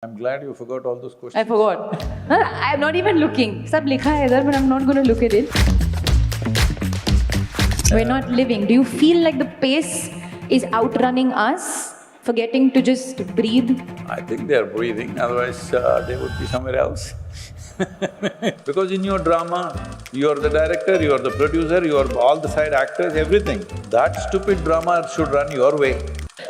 I'm glad you forgot all those I questions. forgot. I'm not even looking. Sab likha hai idhar, but I'm not going to look at it. We're not living. Do you feel like the pace is outrunning us, forgetting to just breathe? I think they're breathing, otherwise they would be somewhere else. Because in your drama, you're the director, you're the producer, you're all the side actors, everything. That stupid drama should run your way.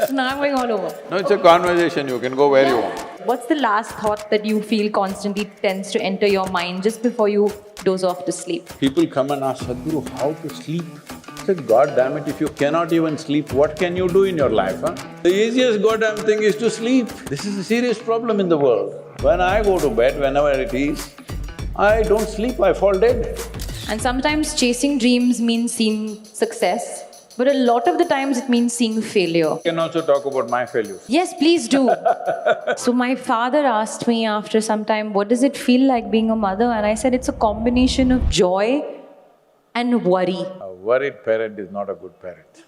So now I'm going all over. No, it's a conversation, you can go where you want. What's the last thought that you feel constantly tends to enter your mind just before you doze off to sleep? People come and ask, Sadhguru, how to sleep? I said, God damn it, if you cannot even sleep, what can you do in your life, huh? The easiest goddamn thing is to sleep. This is a serious problem in the world. When I go to bed, whenever it is, I don't sleep, I fall dead. And sometimes chasing dreams means seeing success, but a lot of the times it means seeing failure. You can also talk about my failures. Yes, please do. So my father asked me after some time, what does it feel like being a mother? And I said, it's a combination of joy and worry. A worried parent is not a good parent.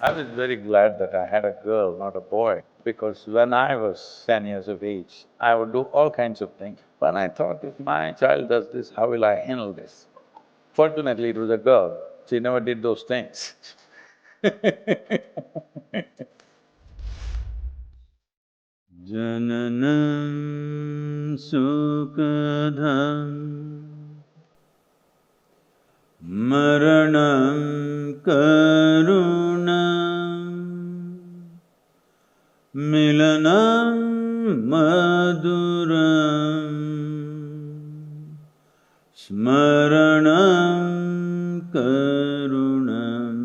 I was very glad that I had a girl, not a boy, because when I was 10 years of age, I would do all kinds of things. But I thought, if my child does this, how will I handle this? Fortunately, it was a girl, she never did those things. Jananam sukadham Maranam karunam Milanam maduram Smaranam karunam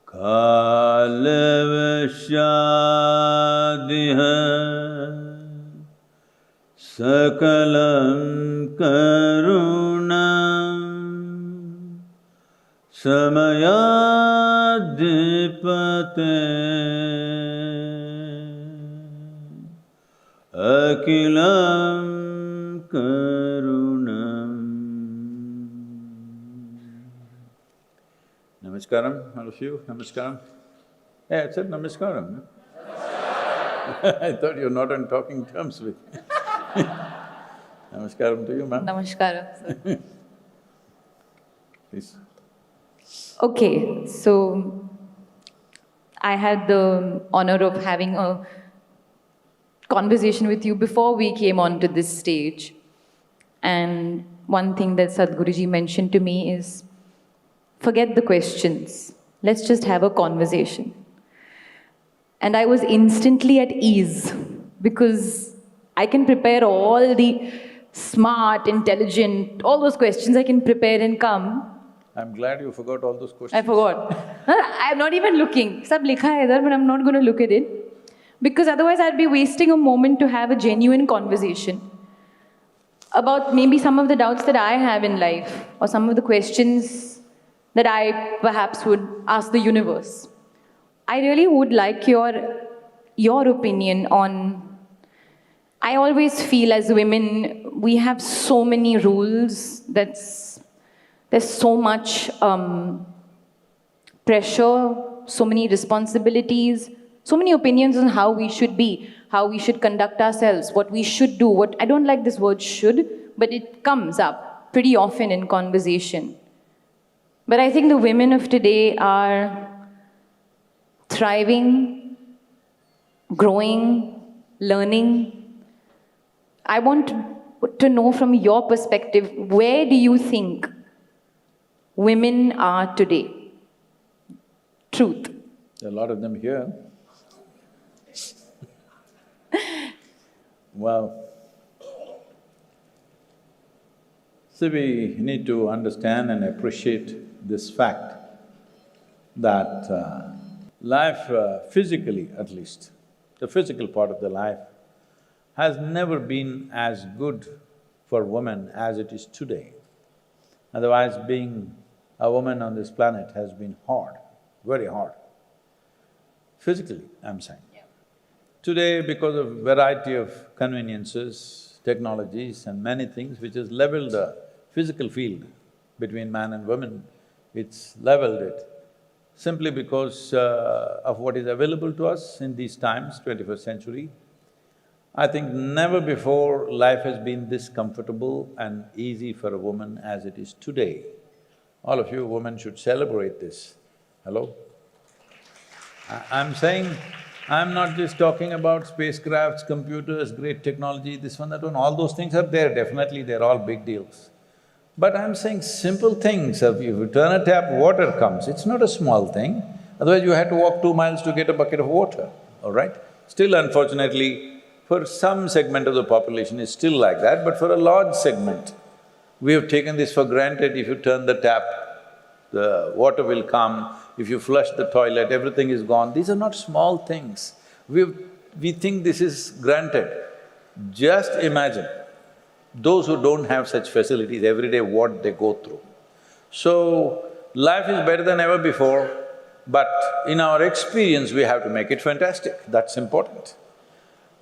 Kalavashadiha Sakalam karunam Samayadipate Akilam karunam. Namaskaram, all of you, namaskaram. Hey, I said namaskaram, no? I thought you're not on talking terms with me. Namaskaram to you, ma'am. Namaskara, sir. Please. Okay, so I had the honor of having a conversation with you before we came onto this stage. And one thing that Sadhguruji mentioned to me is, forget the questions, let's just have a conversation. And I was instantly at ease because I can prepare all the smart, intelligent, all those questions I can prepare and come. I'm glad you forgot all those questions. I forgot. I'm not even looking. Sab likha hai idhar, but I'm not going to look at it. Because otherwise I'd be wasting a moment to have a genuine conversation about maybe some of the doubts that I have in life or some of the questions that I perhaps would ask the universe. I really would like your opinion on… I always feel as women, we have so many rules, there's so much pressure, so many responsibilities, so many opinions on how we should be, how we should conduct ourselves, what we should do, what… I don't like this word should, but it comes up pretty often in conversation. But I think the women of today are thriving, growing, learning. I want to know from your perspective, where do you think women are today? Truth. There are a lot of them here. Well, see, we need to understand and appreciate this fact that life, physically at least, the physical part of the life has never been as good for women as it is today. Otherwise, being a woman on this planet has been hard, very hard. Physically, I'm saying. Today, because of variety of conveniences, technologies and many things which has leveled the physical field between man and woman, it's leveled it. simply because of what is available to us in these times, 21st century. I think never before life has been this comfortable and easy for a woman as it is today. All of you women should celebrate this. Hello? I'm saying, I'm not just talking about spacecrafts, computers, great technology, this one, that one, all those things are there, definitely they're all big deals. But I'm saying simple things, if you turn a tap, water comes, it's not a small thing. Otherwise you had to walk 2 miles to get a bucket of water, all right? Still unfortunately, for some segment of the population it's still like that, but for a large segment, we have taken this for granted. If you turn the tap, the water will come. If you flush the toilet, everything is gone. These are not small things. We think this is granted. Just imagine those who don't have such facilities every day, what they go through. So, life is better than ever before, but in our experience, we have to make it fantastic. That's important.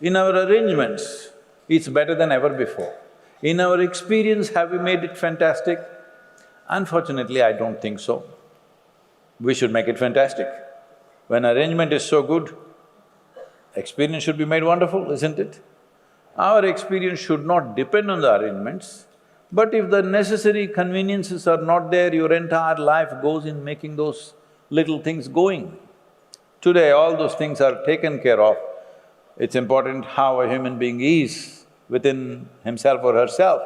In our arrangements, it's better than ever before. In our experience, have we made it fantastic? Unfortunately, I don't think so. We should make it fantastic. When arrangement is so good, experience should be made wonderful, isn't it? Our experience should not depend on the arrangements, but if the necessary conveniences are not there, your entire life goes in making those little things going. Today, all those things are taken care of. It's important how a human being is within himself or herself.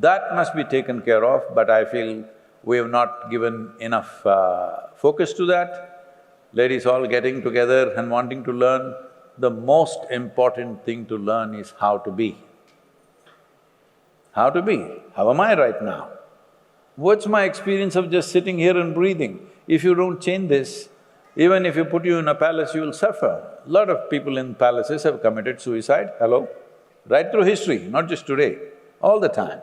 That must be taken care of, but I feel we have not given enough focus to that. Ladies all getting together and wanting to learn, the most important thing to learn is how to be. How to be? How am I right now? What's my experience of just sitting here and breathing? If you don't change this, even if you put you in a palace, you will suffer. A lot of people in palaces have committed suicide, hello? Right through history, not just today, all the time.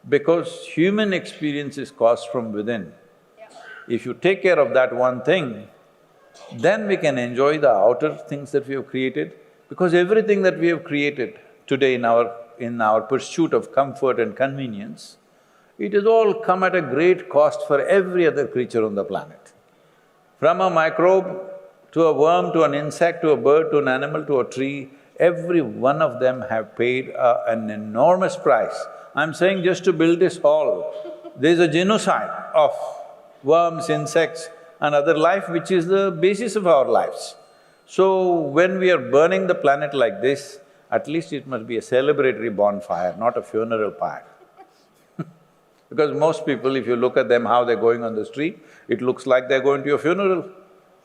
Because human experience is caused from within. If you take care of that one thing, then we can enjoy the outer things that we have created. Because everything that we have created today in our pursuit of comfort and convenience, it has all come at a great cost for every other creature on the planet. From a microbe to a worm, to an insect, to a bird, to an animal, to a tree, every one of them have paid an enormous price. I'm saying just to build this hall, there's a genocide of worms, insects and other life which is the basis of our lives. So, when we are burning the planet like this, at least it must be a celebratory bonfire, not a funeral pyre. Because most people, if you look at them, how they're going on the street, it looks like they're going to a funeral.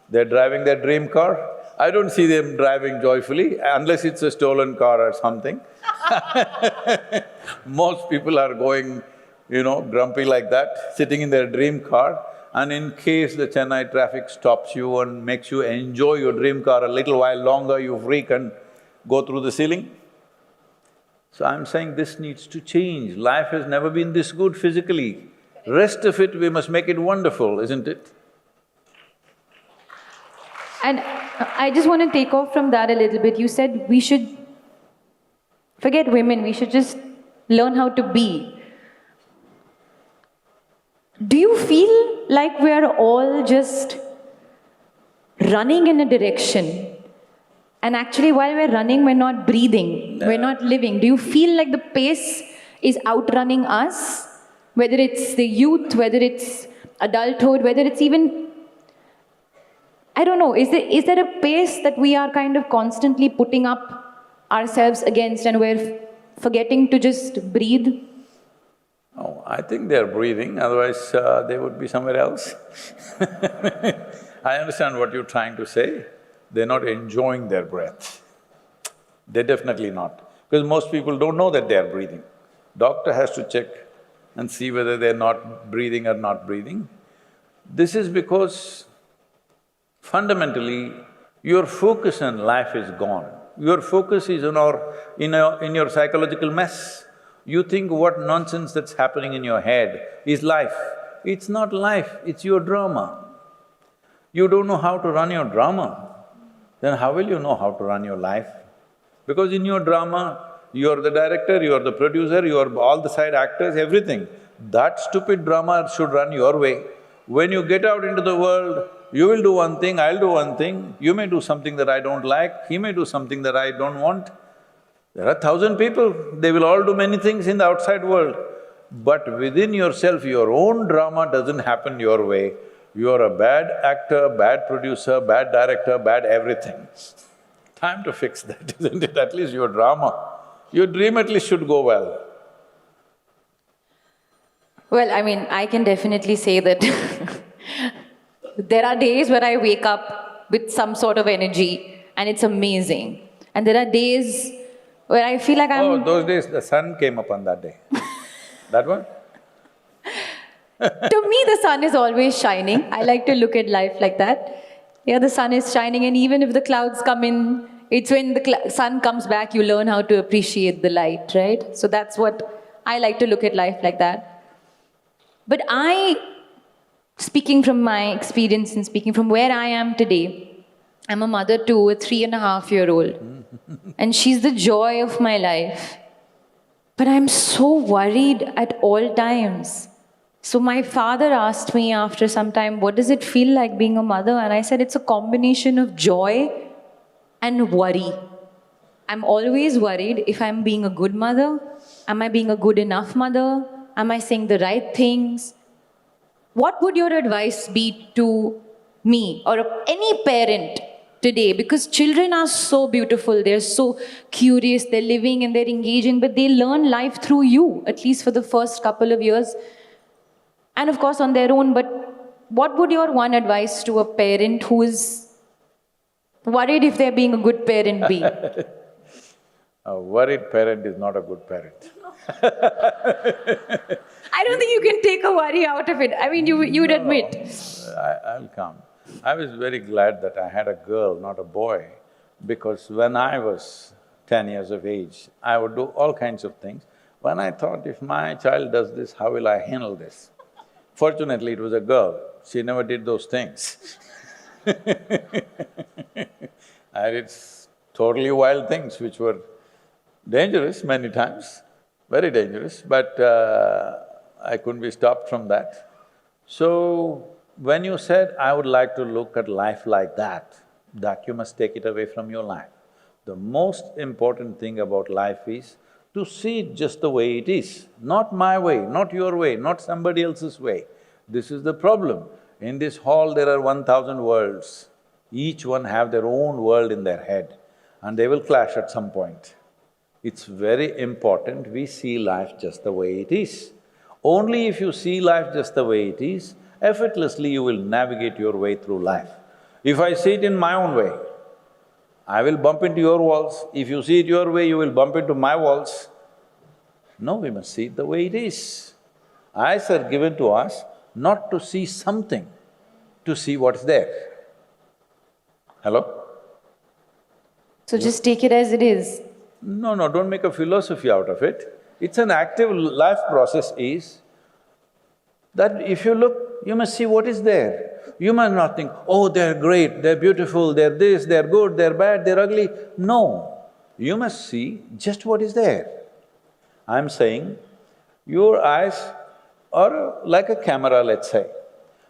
They're driving their dream car. I don't see them driving joyfully, unless it's a stolen car or something. Most people are going, grumpy like that, sitting in their dream car, and in case the Chennai traffic stops you and makes you enjoy your dream car a little while longer, you freak and go through the ceiling. So I'm saying this needs to change. Life has never been this good physically. Rest of it, we must make it wonderful, isn't it? And I just want to take off from that a little bit. You said we should forget women, we should just learn how to be. Do you feel like we are all just running in a direction, and actually while we're running, we're not breathing, we're not living? Do you feel like the pace is outrunning us? Whether it's the youth, whether it's adulthood, whether it's even… I don't know, is there a pace that we are kind of constantly putting up ourselves against and we're forgetting to just breathe? Oh, I think they're breathing, otherwise they would be somewhere else. I understand what you're trying to say. They're not enjoying their breath. They're definitely not, because most people don't know that they're breathing. Doctor has to check and see whether they're not breathing or not breathing. This is because fundamentally, your focus on life is gone. Your focus is in your psychological mess. You think what nonsense that's happening in your head is life. It's not life, it's your drama. You don't know how to run your drama, then how will you know how to run your life? Because in your drama, you're the director, you're the producer, you're all the side actors, everything. That stupid drama should run your way. When you get out into the world, You will do one thing, I'll do one thing, you may do something that I don't like, he may do something that I don't want. There are 1,000 people, they will all do many things in the outside world. But within yourself, your own drama doesn't happen your way. You are a bad actor, bad producer, bad director, bad everything. Time to fix that, isn't it? At least your drama. Your dream at least should go well. Well, I mean, I can definitely say that there are days where I wake up with some sort of energy and it's amazing. And there are days where I feel like Oh, those days the sun came up on that day. That one? To me, the sun is always shining. I like to look at life like that. Yeah, the sun is shining, and even if the clouds come in, it's when the sun comes back, you learn how to appreciate the light, right? So that's what I like to look at life like that. But speaking from my experience and speaking from where I am today, I'm a mother to a 3.5-year-old. And she's the joy of my life. But I'm so worried at all times. So my father asked me after some time, what does it feel like being a mother? And I said, it's a combination of joy and worry. I'm always worried if I'm being a good mother. Am I being a good enough mother? Am I saying the right things? What would your advice be to me or any parent today? Because children are so beautiful, they're so curious, they're living and they're engaging, but they learn life through you, at least for the first couple of years. And of course on their own, but what would your one advice to a parent who is worried if they're being a good parent be? A worried parent is not a good parent. I don't think you can take a worry out of it. I mean, you'd admit. I'll come. I was very glad that I had a girl, not a boy, because when I was 10 years of age, I would do all kinds of things. When I thought, if my child does this, how will I handle this? Fortunately, it was a girl, she never did those things. I did totally wild things which were dangerous many times, very dangerous, but I couldn't be stopped from that. So, when you said, I would like to look at life like that you must take it away from your life. The most important thing about life is to see it just the way it is, not my way, not your way, not somebody else's way. This is the problem. In this hall, there are 1,000 worlds. Each one have their own world in their head, and they will clash at some point. It's very important we see life just the way it is. Only if you see life just the way it is, effortlessly you will navigate your way through life. If I see it in my own way, I will bump into your walls. If you see it your way, you will bump into my walls. No, we must see it the way it is. Eyes are given to us not to see something, to see what's there. Hello? So just take it as it is. No, don't make a philosophy out of it. It's an active life process is that if you look, you must see what is there. You must not think, oh, they're great, they're beautiful, they're this, they're good, they're bad, they're ugly. No, you must see just what is there. I'm saying, your eyes are like a camera, let's say.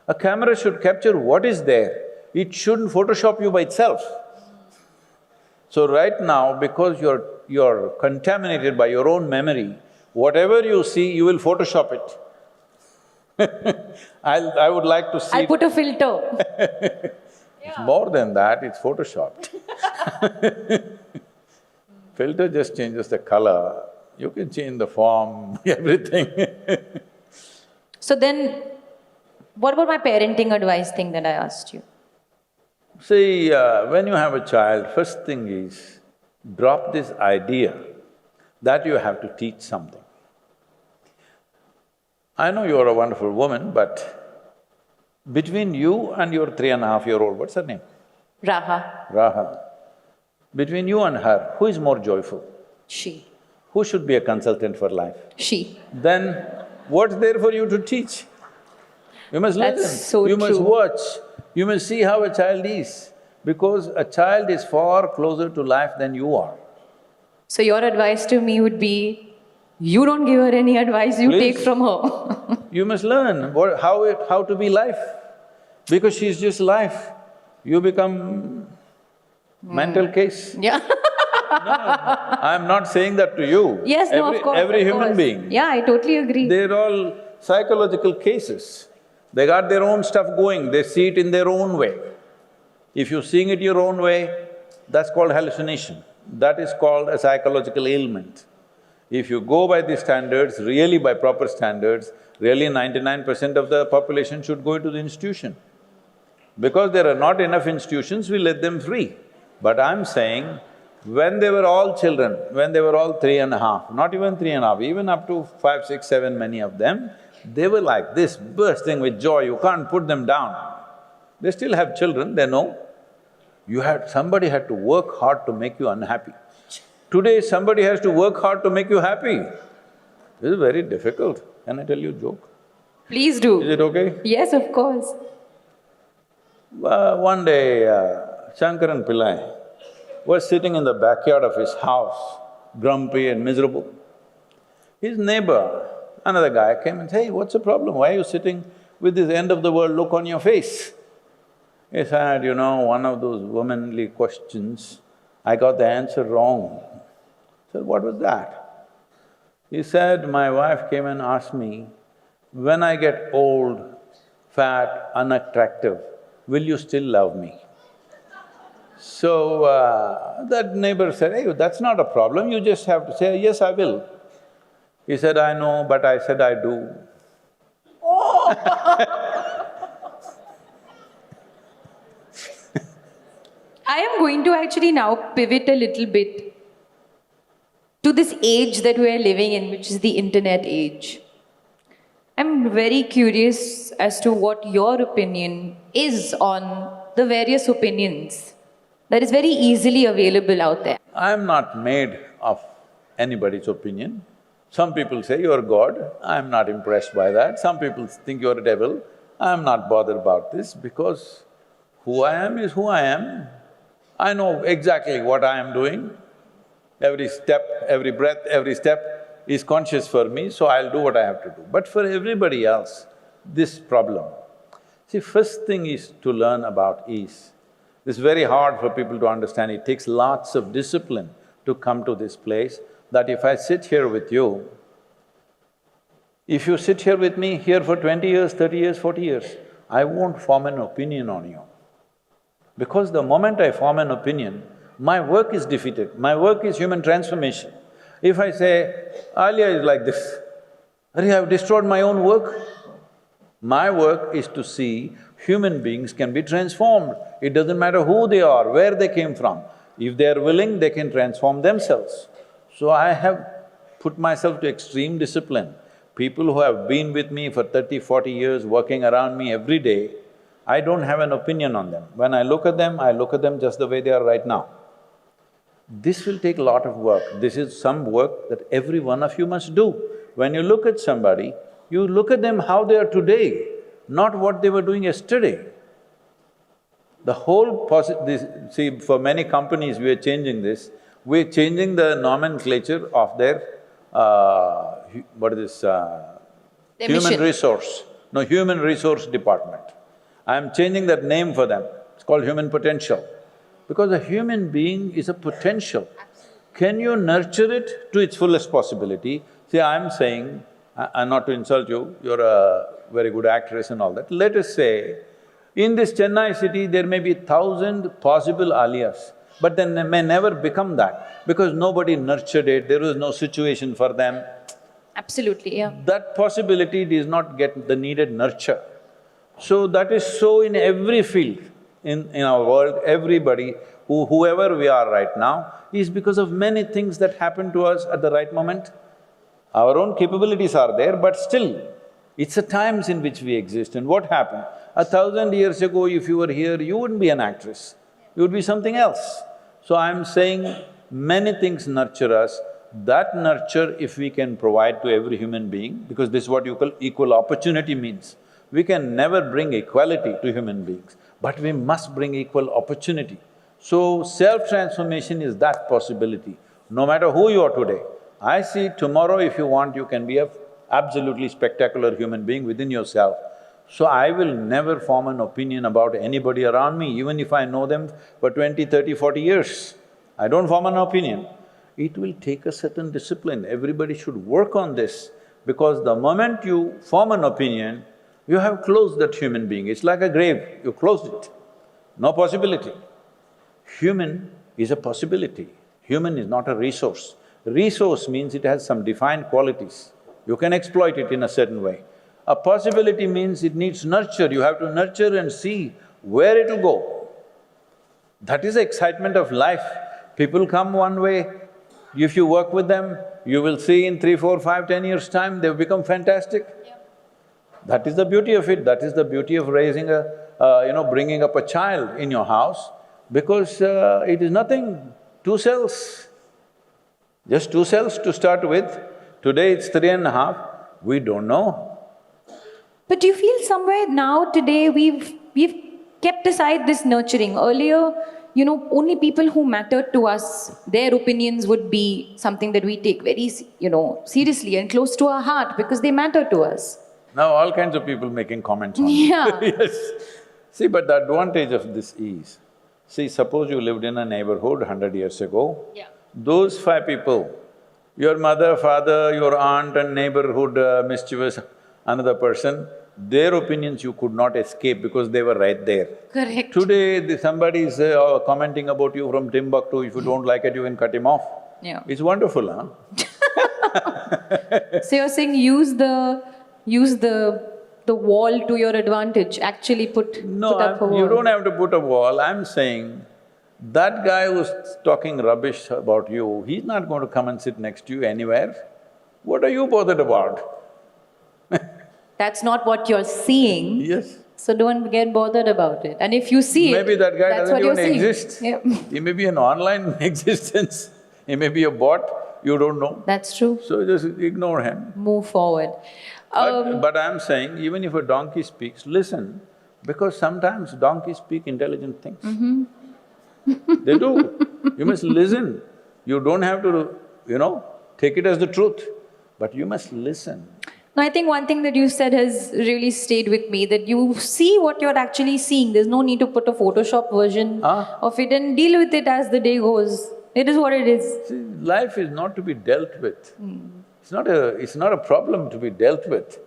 A camera should capture what is there, it shouldn't Photoshop you by itself. So right now, because you're contaminated by your own memory, whatever you see, you will Photoshop it. I would like to see… I'll put a filter. It's more than that, it's photoshopped. Filter just changes the color, you can change the form, everything. So then, what about my parenting advice thing that I asked you? See, when you have a child, first thing is, drop this idea that you have to teach something. I know you're a wonderful woman, but between you and your 3.5-year-old, what's her name? Raha. Raha. Between you and her, who is more joyful? She. Who should be a consultant for life? She. Then what's there for you to teach? You must That's listen, so you must true. watch, you must see how a child is, because a child is far closer to life than you are. So your advice to me would be, you don't give her any advice, you Please. take from her. You must learn how to be life. because she's just life. You become mental case. Yeah. I'm not saying that to you. Yes, no, of course. Every of human course. being. Yeah, I totally agree. They're all psychological cases. They got their own stuff going, they see it in their own way. If you're seeing it your own way, that's called hallucination. That is called a psychological ailment. If you go by these standards, really by proper standards, really 99% of the population should go into the institution. Because there are not enough institutions, we let them free. But I'm saying, when they were all children, when they were all 3.5, not even 3.5, even up to 5, 6, 7, many of them, they were like this, bursting with joy, you can't put them down. They still have children, they know. Somebody had to work hard to make you unhappy. Today, somebody has to work hard to make you happy. This is very difficult. Can I tell you a joke? Please do. Is it okay? Yes, of course. One day, Shankaran Pillai was sitting in the backyard of his house, grumpy and miserable. His neighbor, another guy, came and said, "Hey, what's the problem? Why are you sitting with this end-of-the-world look on your face?" He said, "You know, one of those womanly questions, I got the answer wrong." I said, "What was that?" He said, "My wife came and asked me, when I get old, fat, unattractive, will you still love me?" So, that neighbor said, "Hey, that's not a problem, you just have to say, 'Yes, I will.'" He said, "I know, but I said I do." I am going to actually now pivot a little bit to this age that we are living in, which is the internet age. I'm very curious as to what your opinion is on the various opinions that is very easily available out there. I'm not made of anybody's opinion. Some people say you're God, I'm not impressed by that. Some people think you're a devil, I'm not bothered about this because who I am is who I am. I know exactly what I am doing. Every step, every breath, every step is conscious for me, so I'll do what I have to do. But for everybody else, this problem… See, first thing is to learn about ease. It's very hard for people to understand. It takes lots of discipline to come to this place that if I sit here with you, if you sit here with me here for 20 years, 30 years, 40 years, I won't form an opinion on you. Because the moment I form an opinion, my work is defeated, my work is human transformation. If I say, Alia is like this, I've destroyed my own work. My work is to see human beings can be transformed. It doesn't matter who they are, where they came from. If they are willing, they can transform themselves. So I have put myself to extreme discipline. People who have been with me for 30, 40 years, working around me every day, I don't have an opinion on them. When I look at them just the way they are right now. This will take a lot of work. This is some work that every one of you must do. When you look at somebody, you look at them how they are today, not what they were doing yesterday. The whole see, for many companies we are changing this, we're changing the nomenclature of their, what is this, human resource, no, human resource department. I'm changing that name for them, it's called human potential. Because a human being is a potential. Can you nurture it to its fullest possibility? See, I'm saying, and not to insult you, you're a very good actress and all that. Let us say, in this Chennai city, there may be 1,000 possible Alias, but then they may never become that because nobody nurtured it, there was no situation for them. Absolutely, yeah. That possibility does not get the needed nurture. So that is so in every field in our world, everybody, whoever we are right now, is because of many things that happen to us at the right moment. Our own capabilities are there, but still, it's the times in which we exist. And what happened? 1,000 years ago, if you were here, you wouldn't be an actress, you would be something else. So I'm saying many things nurture us. That nurture, if we can provide to every human being, because this is what you call equal opportunity means. We can never bring equality to human beings, but we must bring equal opportunity. So self-transformation is that possibility. No matter who you are today, I see tomorrow if you want, you can be a absolutely spectacular human being within yourself. So I will never form an opinion about anybody around me, even if I know them for 20, 30, 40 years. I don't form an opinion. It will take a certain discipline. Everybody should work on this, because the moment you form an opinion, you have closed that human being. It's like a grave, you closed it. No possibility. Human is a possibility. Human is not a resource. Resource means it has some defined qualities. You can exploit it in a certain way. A possibility means it needs nurture, you have to nurture and see where it'll go. That is the excitement of life. People come one way, if you work with them, you will see in 3, 4, 5, 10 years' time, they've become fantastic. That is the beauty of it, that is the beauty of raising bringing up a child in your house, because it is nothing, 2 cells. Just 2 cells to start with. Today it's 3.5, we don't know. But do you feel somewhere now, today, we've kept aside this nurturing? Earlier, only people who mattered to us, their opinions would be something that we take very, seriously and close to our heart because they matter to us. Now all kinds of people making comments on Yeah. it. Yes. See, but the advantage of this is, see, suppose you lived in a neighborhood 100 years ago. Yeah. Those 5 people, your mother, father, your aunt and neighborhood mischievous another person, their opinions you could not escape because they were right there. Correct. Today, somebody is commenting about you from Timbuktu, if you don't like it, you can cut him off. Yeah. It's wonderful, huh? So you're saying use the wall to your advantage, actually put up a wall. You don't have to put a wall. I'm saying, that guy who's talking rubbish about you, he's not going to come and sit next to you anywhere. What are you bothered about? That's not what you're seeing. Yes. So don't get bothered about it. And if you see Maybe it, that guy that's doesn't what you're even seeing. exist. Yeah. He may be an online existence, he may be a bot, you don't know. That's true. So just ignore him. Move forward. But I'm saying, even if a donkey speaks, listen, because sometimes donkeys speak intelligent things. They do. You must listen. You don't have to, take it as the truth, but you must listen. No, I think one thing that you said has really stayed with me, that you see what you're actually seeing. There's no need to put a Photoshop version of it and deal with it as the day goes. It is what it is. See, life is not to be dealt with. It's not a problem to be dealt with.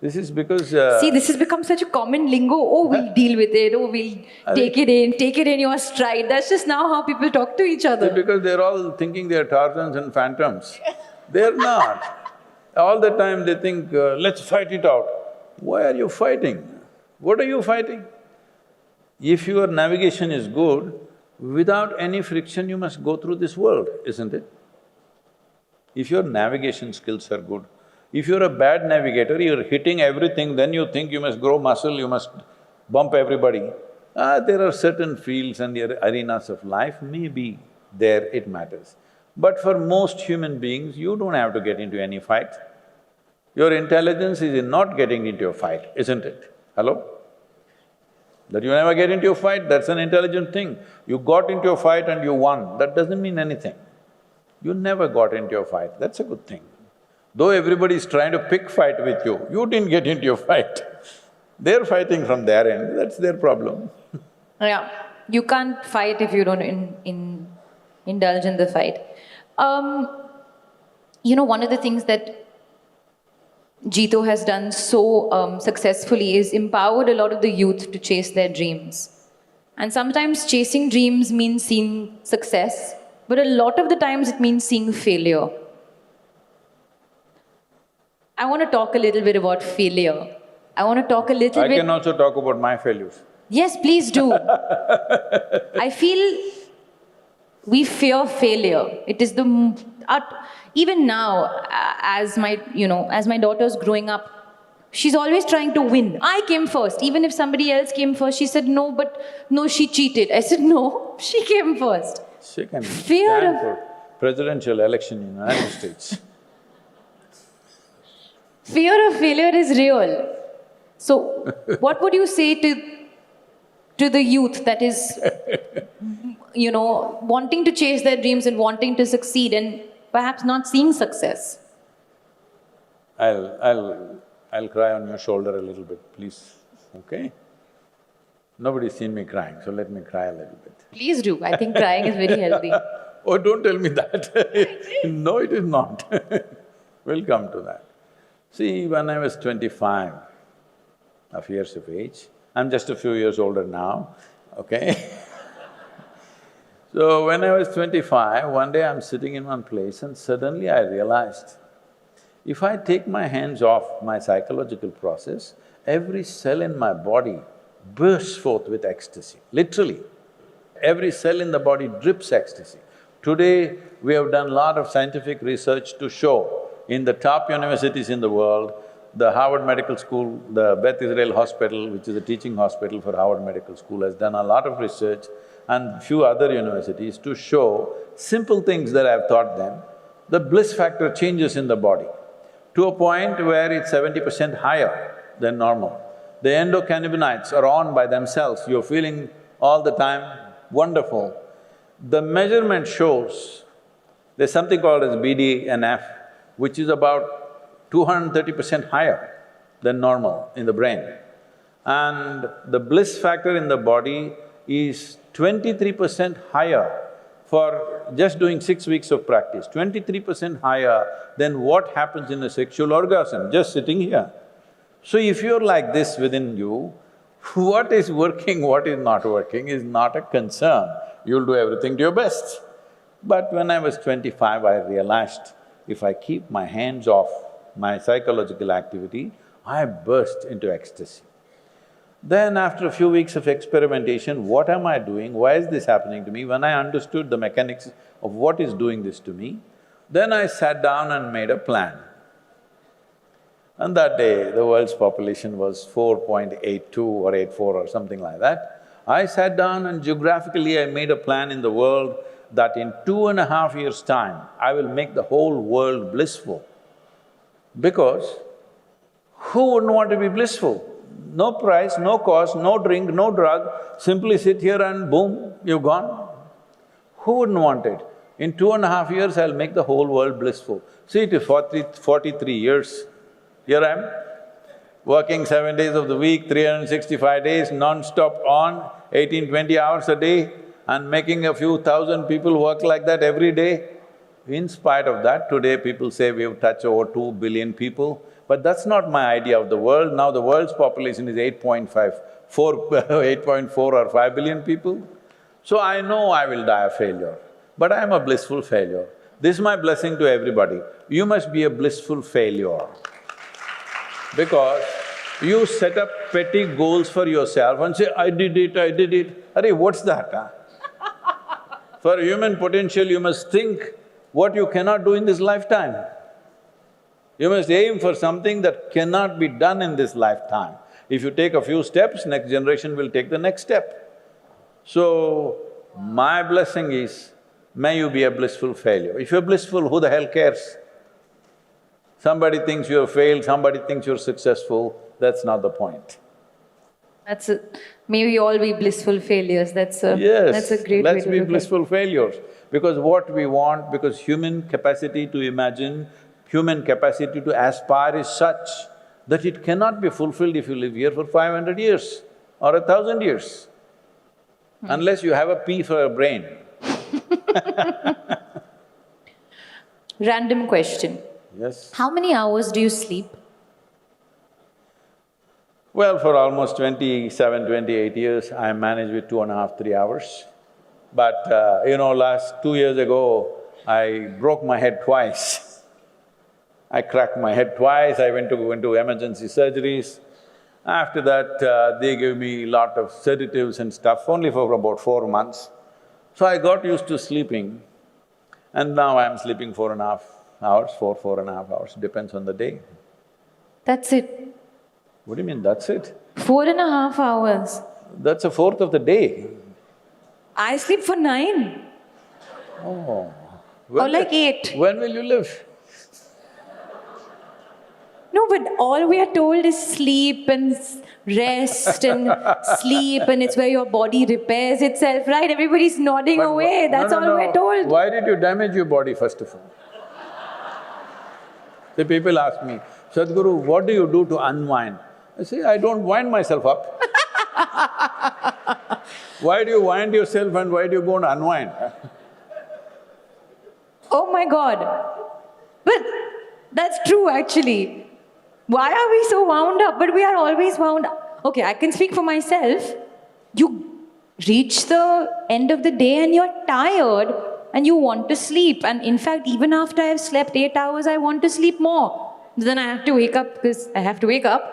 This is because… See, this has become such a common lingo. Oh, we'll deal with it. Oh, we'll take it in your stride. That's just now how people talk to each other. Because they're all thinking they're Tarzans and Phantoms. They're not. All the time they think, let's fight it out. Why are you fighting? What are you fighting? If your navigation is good, without any friction you must go through this world, isn't it? If your navigation skills are good, if you're a bad navigator, you're hitting everything, then you think you must grow muscle, you must bump everybody. There are certain fields and arenas of life, maybe there it matters. But for most human beings, you don't have to get into any fight. Your intelligence is in not getting into a fight, isn't it? Hello? That you never get into a fight, that's an intelligent thing. You got into a fight and you won, that doesn't mean anything. You never got into a fight, that's a good thing. Though everybody is trying to pick fight with you, you didn't get into a fight. They're fighting from their end, that's their problem. Yeah, you can't fight if you don't indulge in the fight. One of the things that Jito has done so successfully is empowered a lot of the youth to chase their dreams. And sometimes chasing dreams means seeing success, but a lot of the times it means seeing failure. I want to talk a little bit about failure. I want to talk a little bit… I can also talk about my failures. Yes, please do. I feel we fear failure. It is even now, as my daughter's growing up, she's always trying to win. I came first. Even if somebody else came first, she said, no, she cheated. I said, no, she came first. She can Fear stand of… for presidential election in the United States. Fear of failure is real. So, what would you say to the youth that is, wanting to chase their dreams and wanting to succeed and perhaps not seeing success? I'll I'll cry on your shoulder a little bit, please, okay? Nobody's seen me crying, so let me cry a little bit. Please do. I think crying is very healthy. Oh, don't tell me that. No, it is not. We'll come to that. See, when I was 25 of years of age, I'm just a few years older now, okay? So when I was 25, one day I'm sitting in one place and suddenly I realized, if I take my hands off my psychological process, every cell in my body bursts forth with ecstasy, literally. Every cell in the body drips ecstasy. Today, we have done a lot of scientific research to show in the top universities in the world, the Harvard Medical School, the Beth Israel Hospital, which is a teaching hospital for Harvard Medical School, has done a lot of research and few other universities to show simple things that I've taught them, the bliss factor changes in the body to a point where it's 70% higher than normal. The endocannabinoids are on by themselves, you're feeling all the time wonderful. The measurement shows there's something called as BDNF, which is about 230% higher than normal in the brain. And the bliss factor in the body is 23% higher for just doing 6 weeks of practice, 23% higher than what happens in a sexual orgasm, just sitting here. So if you're like this within you, what is working, what is not working is not a concern. You'll do everything to your best. But when I was 25, I realized if I keep my hands off my psychological activity, I burst into ecstasy. Then after a few weeks of experimentation, what am I doing, why is this happening to me? When I understood the mechanics of what is doing this to me, then I sat down and made a plan. And that day, the world's population was 4.82 or 84 or something like that. I sat down and geographically I made a plan in the world that in 2.5 years' time, I will make the whole world blissful. Because who wouldn't want to be blissful? No price, no cost, no drink, no drug, simply sit here and boom, you're gone. Who wouldn't want it? In 2.5 years, I'll make the whole world blissful. See, it is 43 years. Here I am, working 7 days of the week, 365 days, non-stop on, 18-20 hours a day, and making a few thousand people work like that every day. In spite of that, today people say we have touched over 2 billion people, but that's not my idea of the world. Now the world's population is 8.4 or 5 billion people. So I know I will die a failure, but I am a blissful failure. This is my blessing to everybody. You must be a blissful failure. Because you set up petty goals for yourself and say, I did it. Arey, what's that, huh? For human potential, you must think what you cannot do in this lifetime. You must aim for something that cannot be done in this lifetime. If you take a few steps, next generation will take the next step. So, my blessing is, may you be a blissful failure. If you're blissful, who the hell cares? Somebody thinks you have failed, somebody thinks you're successful, that's not the point. That's it. May we all be blissful failures, that's a great way to Yes, look let's be at it. blissful failures. Because what we want, because human capacity to imagine, human capacity to aspire is such that it cannot be fulfilled if you live here for 500 years or 1,000 years, unless you have a pea for a brain. Random question. Yes. How many hours do you sleep? Well, for almost 27, 28 years, I managed with 2.5, 3 hours. But last 2 years ago, I broke my head twice. I cracked my head twice, I went to emergency surgeries. After that, they gave me a lot of sedatives and stuff, only for about 4 months. So I got used to sleeping, and now I'm sleeping 4.5 hours, 4.5 hours, depends on the day. That's it. What do you mean, that's it? 4.5 hours. That's a fourth of the day. I sleep for 9. Oh. Or like 8. When will you live? No, but all we are told is sleep and rest and sleep, and it's where your body repairs itself, right? Everybody's nodding away, that's all we're told. Why did you damage your body first of all? The people ask me, Sadhguru, what do you do to unwind? I say, I don't wind myself up. Why do you wind yourself and why do you go and unwind? Oh my God. But that's true actually. Why are we so wound up? But we are always wound up. Okay, I can speak for myself. You reach the end of the day and you're tired and you want to sleep. And in fact, even after I've slept 8 hours, I want to sleep more. Then I have to wake up because I have to wake up.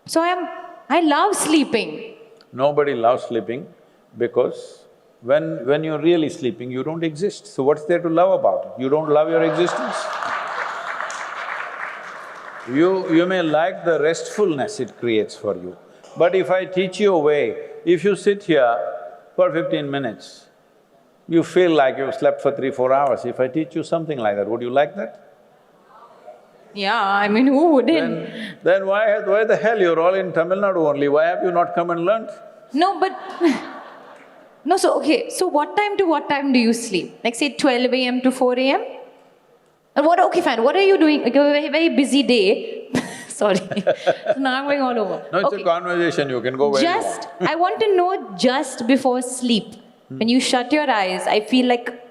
So I love sleeping. Nobody loves sleeping because when you're really sleeping, you don't exist. So what's there to love about it? You don't love your existence. You may like the restfulness it creates for you. But if I teach you a way, if you sit here for 15 minutes, you feel like you've slept for 3–4 hours. If I teach you something like that, would you like that? Yeah, I mean, who wouldn't? Then why the hell, you're all in Tamil Nadu only, why have you not come and learnt? No, but… No, so okay, so what time to what time do you sleep? Like say 12 a.m. to 4 a.m.? Okay fine, what are you doing? Like a very busy day. Sorry, now I'm going all over. No, it's a conversation, you can go where you want. I want to know just before sleep, when you shut your eyes, I feel like…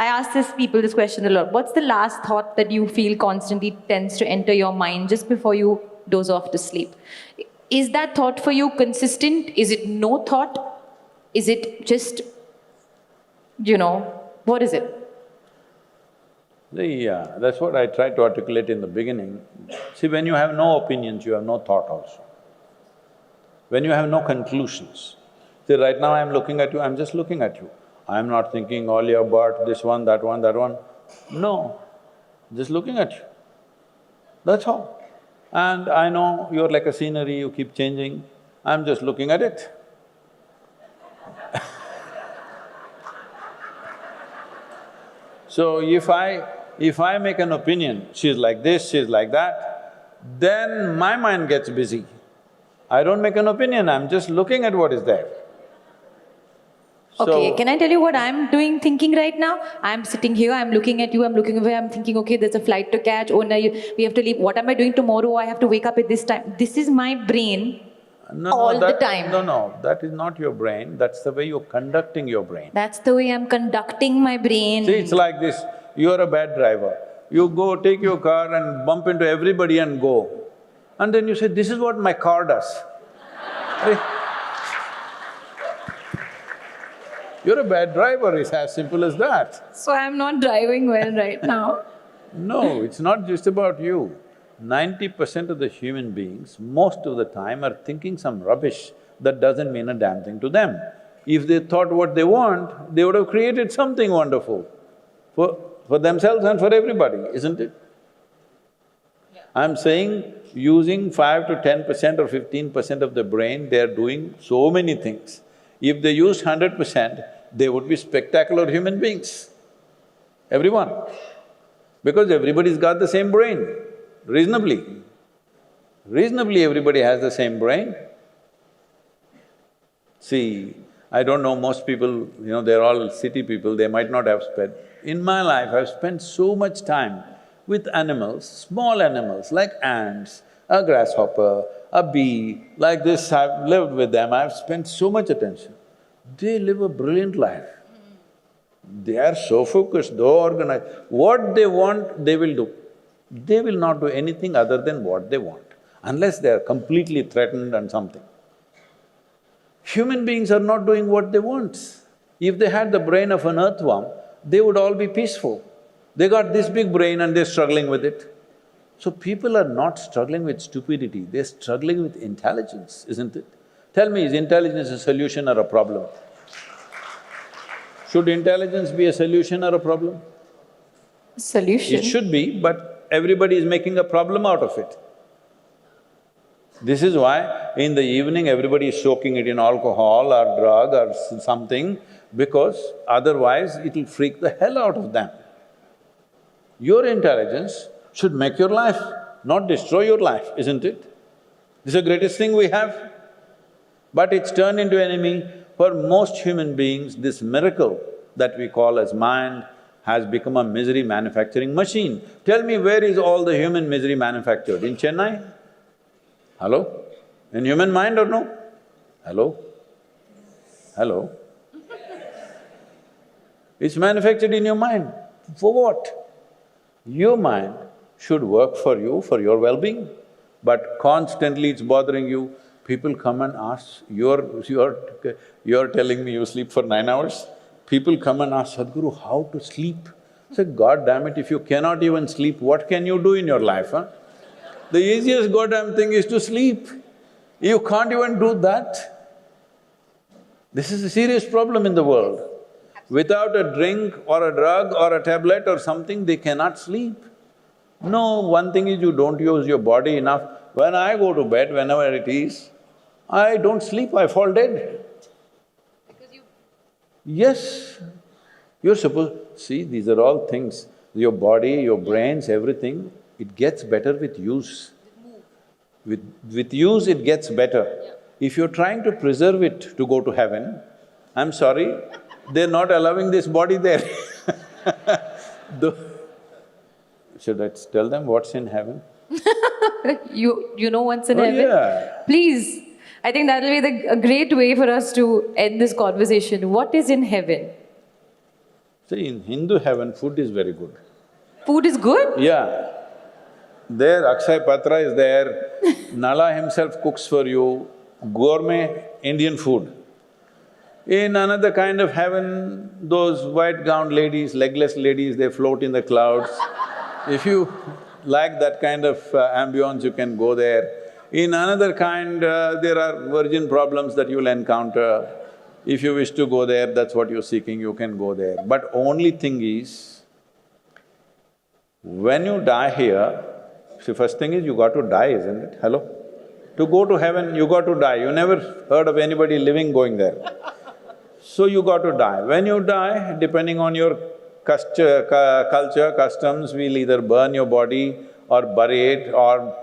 I ask people this question a lot. What's the last thought that you feel constantly tends to enter your mind just before you doze off to sleep? Is that thought for you consistent? Is it no thought? Is it just, what is it? That's what I tried to articulate in the beginning. See, when you have no opinions, you have no thought also. When you have no conclusions. See, right now I'm looking at you, I'm just looking at you. I'm not thinking, Alia Bhatt, this one, that one, that one. No, just looking at you. That's all. And I know you're like a scenery, you keep changing. I'm just looking at it. So if I make an opinion, she's like this, she's like that, then my mind gets busy. I don't make an opinion, I'm just looking at what is there. Okay, can I tell you what I'm thinking right now? I'm sitting here, I'm looking at you, I'm looking away, I'm thinking, okay, there's a flight to catch, oh, now we have to leave. What am I doing tomorrow? I have to wake up at this time. This is my brain all the time. No, that is not your brain, that's the way you're conducting your brain. That's the way I'm conducting my brain. See, it's like this, you're a bad driver. You go, take your car and bump into everybody and go. And then you say, this is what my car does. You're a bad driver, it's as simple as that. So I'm not driving well right now. No, it's not just about you. 90% of the human beings, most of the time, are thinking some rubbish that doesn't mean a damn thing to them. If they thought what they want, they would have created something wonderful for themselves and for everybody, isn't it? Yeah. I'm saying using 5 to 10% or 15% of the brain, they're doing so many things. If they used 100%, they would be spectacular human beings, everyone. Because everybody's got the same brain, reasonably. Reasonably, everybody has the same brain. See, I don't know, most people, they're all city people, they might not have spent… In my life, I've spent so much time with animals, small animals like ants, a grasshopper, a bee, like this, I've lived with them, I've spent so much attention. They live a brilliant life. They are so focused, so organized. What they want, they will do. They will not do anything other than what they want, unless they are completely threatened and something. Human beings are not doing what they want. If they had the brain of an earthworm, they would all be peaceful. They got this big brain and they're struggling with it. So people are not struggling with stupidity, they're struggling with intelligence, isn't it? Tell me, is intelligence a solution or a problem? Should intelligence be a solution or a problem? Solution? It should be, but everybody is making a problem out of it. This is why in the evening everybody is soaking it in alcohol or drug or something, because otherwise it'll freak the hell out of them. Your intelligence should make your life, not destroy your life, isn't it? This is the greatest thing we have. But it's turned into enemy. For most human beings, this miracle that we call as mind has become a misery manufacturing machine. Tell me, where is all the human misery manufactured? In Chennai? Hello? In human mind or no? Hello? Hello? It's manufactured in your mind. For what? Your mind should work for you, for your well-being, but constantly it's bothering you. People come and ask, you're telling me you sleep for 9 hours? People come and ask, Sadhguru, how to sleep? I say, God damn it, if you cannot even sleep, what can you do in your life, huh? The easiest goddamn thing is to sleep. You can't even do that. This is a serious problem in the world. Without a drink or a drug or a tablet or something, they cannot sleep. No, one thing is you don't use your body enough. When I go to bed, whenever it is, I don't sleep, I fall dead. Because you… Yes, you're supposed… See, these are all things, your body, your brains, everything, it gets better with use. With use, it gets better. If you're trying to preserve it to go to heaven, I'm sorry, they're not allowing this body there. Should I tell them what's in heaven? You know what's in Oh, heaven? yeah. Please, I think that'll be a great way for us to end this conversation. What is in heaven? See, in Hindu heaven, food is very good. Food is good? Yeah. There, Akshay Patra is there, Nala himself cooks for you, gourmet Indian food. In another kind of heaven, those white-gowned ladies, legless ladies, they float in the clouds. If you like that kind of ambience, you can go there. In another kind, there are virgin problems that you'll encounter. If you wish to go there, that's what you're seeking, you can go there. But only thing is, when you die here, see, first thing is you got to die, isn't it? Hello? To go to heaven, you got to die. You never heard of anybody living going there. So you got to die. When you die, depending on your culture, customs, we'll either burn your body or bury it or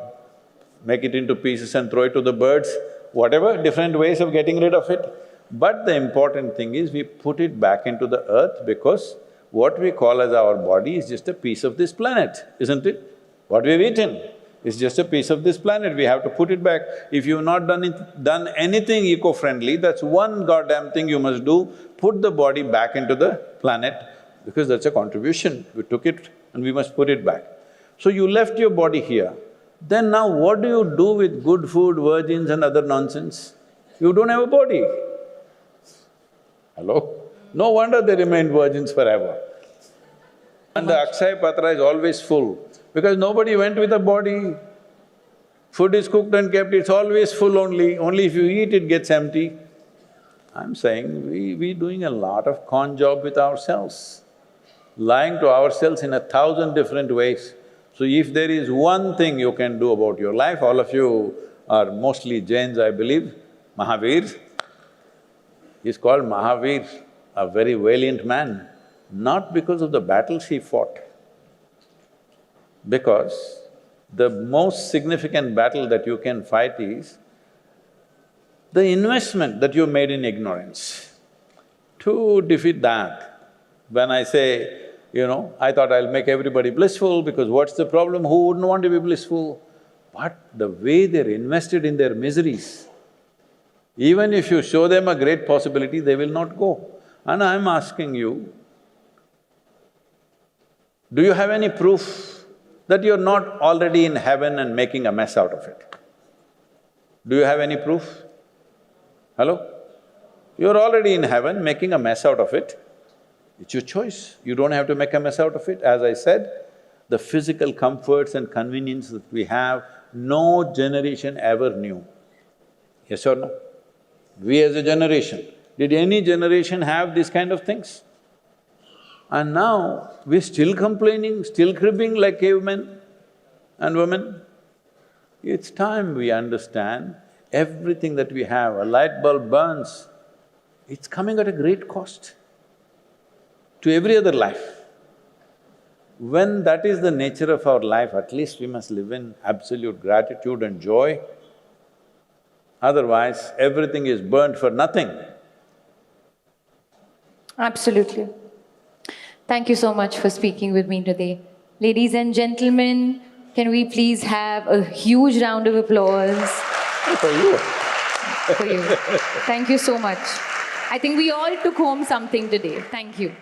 make it into pieces and throw it to the birds, whatever, different ways of getting rid of it. But the important thing is we put it back into the earth because what we call as our body is just a piece of this planet, isn't it? What we've eaten is just a piece of this planet, we have to put it back. If you've not done anything eco-friendly, that's one goddamn thing you must do, put the body back into the planet, because that's a contribution. We took it and we must put it back. So you left your body here, then now what do you do with good food, virgins and other nonsense? You don't have a body. Hello? No wonder they remain virgins forever. And the Akshay Patra is always full, because nobody went with a body. Food is cooked and kept, it's always full only if you eat it gets empty. I'm saying, we're doing a lot of con job with ourselves, lying to ourselves in 1,000 different ways. So if there is one thing you can do about your life, all of you are mostly Jains, I believe, Mahavir. He's called Mahavir, a very valiant man, not because of the battles he fought, because the most significant battle that you can fight is the investment that you made in ignorance. To defeat that, when I say, I thought I'll make everybody blissful because what's the problem, who wouldn't want to be blissful? But the way they're invested in their miseries, even if you show them a great possibility, they will not go. And I'm asking you, do you have any proof that you're not already in heaven and making a mess out of it? Do you have any proof? Hello? You're already in heaven making a mess out of it. It's your choice, you don't have to make a mess out of it. As I said, the physical comforts and convenience that we have, no generation ever knew. Yes or no? We as a generation, did any generation have these kind of things? And now, we're still complaining, still cribbing like cavemen and women. It's time we understand everything that we have, a light bulb burns, it's coming at a great cost to every other life. When that is the nature of our life, at least we must live in absolute gratitude and joy. Otherwise, everything is burnt for nothing. Absolutely. Thank you so much for speaking with me today. Ladies and gentlemen, can we please have a huge round of applause For you. for you? Thank you so much. I think we all took home something today. Thank you.